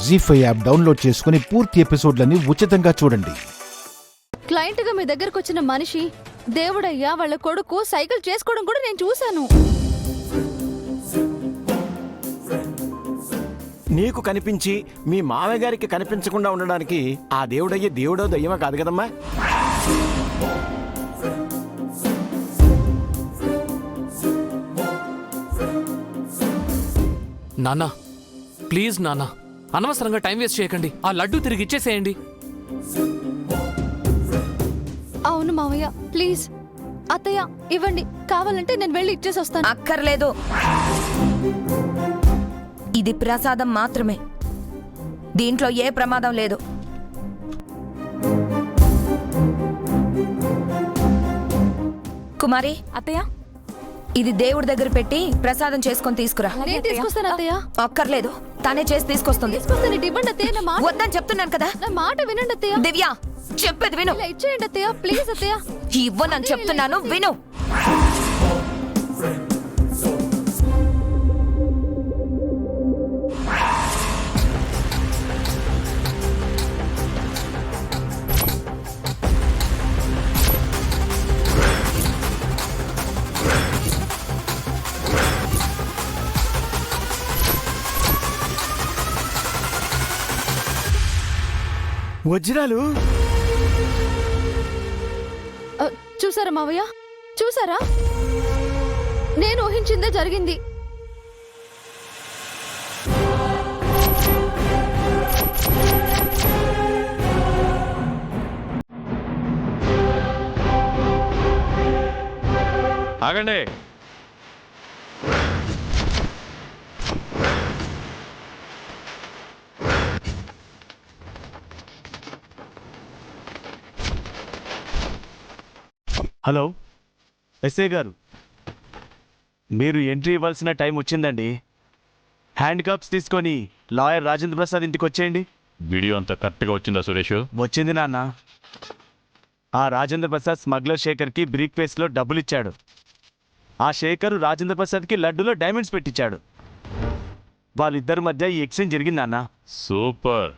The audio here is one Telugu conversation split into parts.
జీ5 యాప్ డౌన్లోడ్ చేసుకుని పూర్తి ఎపిసోడ్లని ఉచితంగా చూడండి. క్లయింట్ గా మీ దగ్గరకు వచ్చిన మనిషి దేవుడయ్యా వాళ్ళ కొడుకు సైకిల్ చేసుకోవడం కూడా నేను చూశాను. నీకు కనిపించి మీ మామయ్య గారికి కనిపించకుండా ఉండడానికి ఆ దేవుడయ్యే దేవుడో దయ్యమో కాదు కదమ్మా. నాన్నా ప్లీజ్ నాన్నా, అనవసరంగా టైం వేస్ట్ చేయకండి. ఆ లడ్డు తిరిగి ఇచ్చేసేయండి. అవును మావయ్య, ప్లీజ్. అత్తయ్య ఇవ్వండి, కావాలంటే నేను వెళ్ళి ఇచ్చేసి వస్తాను. అక్కర్లేదు, ఇది ప్రసాదం మాత్రమే, దీంట్లో ఏ ప్రమాదం లేదు. కుమారి, అత్తయ్య ఇది దేవుడి దగ్గర పెట్టి ప్రసాదం చేసుకొని తీసుకురా. నేను తీసుకొస్తాను అత్తయ్య. అక్కర్లేదు, తానే చేసి తీసుకొస్తుంది. తీసుకొస్తాను, ఇవ్వండి అత్తయ్య. నా మాట వద్దని చెప్తున్నాను కదా. నా మాట వినండి అత్తయ్య. దివ్య, చెప్పేది విను. ఇలా ఇచ్చేయండి అత్తయ్య, ప్లీజ్ అత్తయ్య. ఇవ్వనని చెప్తున్నాను, విను. వజ్రాలు చూసారా మావయ్య, చూసారా? నేను ఊహించిందే జరిగింది. ఆగండి. హలో ఎస్ఐ గారు, మీరు ఎంట్రీ ఇవ్వాల్సిన టైం వచ్చిందండి. హ్యాండ్ కప్స్ తీసుకొని లాయర్ రాజేంద్ర ప్రసాద్ ఇంటికి వచ్చేయండి. వీడియో అంతా కరెక్ట్గా వచ్చిందా సురేష్? వచ్చింది నాన్న. ఆ రాజేంద్ర ప్రసాద్ స్మగ్లర్ శేఖర్కి బ్రీక్ ఫేస్లో డబ్బులు ఇచ్చాడు. ఆ శేఖర్ రాజేంద్ర ప్రసాద్కి లడ్డులో డైమండ్స్ పెట్టించాడు. వాళ్ళిద్దరి మధ్య ఈ ఎక్స్చేంజ్ జరిగింది నాన్న. సూపర్.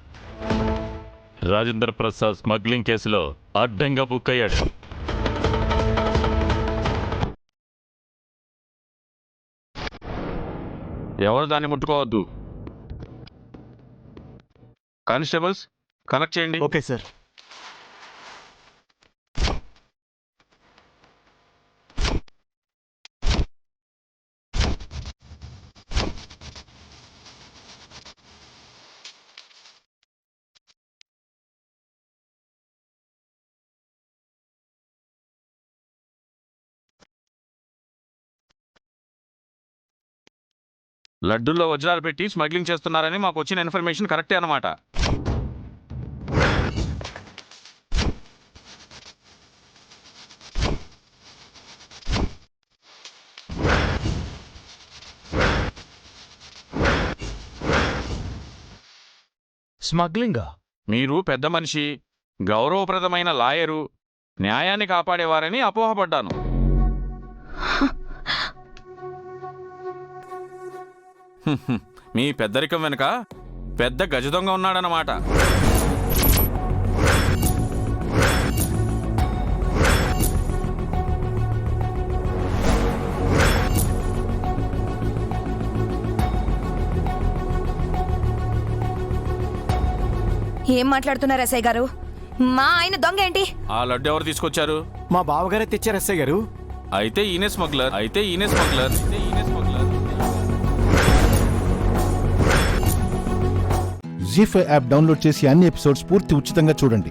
రాజేంద్ర ప్రసాద్ స్మగ్లింగ్ కేసులో అడ్డంగా బుక్ అయ్యాడు. ఎవరు దాన్ని ముట్టుకోవద్దు. కానిస్టేబుల్స్ కనెక్ట్ చేయండి. Okay sir. లడ్డూల్లో వజ్రాలు పెట్టి స్మగ్లింగ్ చేస్తున్నారని మాకు వచ్చిన ఇన్ఫర్మేషన్ కరెక్టే అన్నమాట. స్మగ్లింగా? మీరు పెద్ద మనిషి, గౌరవప్రదమైన లాయరు, న్యాయాన్ని కాపాడేవారని అపోహపడ్డాను. మీ పెద్దరికం వెనుక పెద్ద గజదొంగ ఉన్నాడన్నమాట. ఏం మాట్లాడుతున్నారు ఎస్ఐ గారు? మా ఆయన దొంగ ఏంటి? ఆ లడ్డు ఎవరు తీసుకొచ్చారు? మా బావగారే తెచ్చారు ఎస్ఐ గారు. అయితే ఈయనే స్మగ్లర్. జీ5 యాప్ డౌన్లోడ్ చేసి అన్ని ఎపిసోడ్స్ పూర్తి ఉచితంగా చూడండి.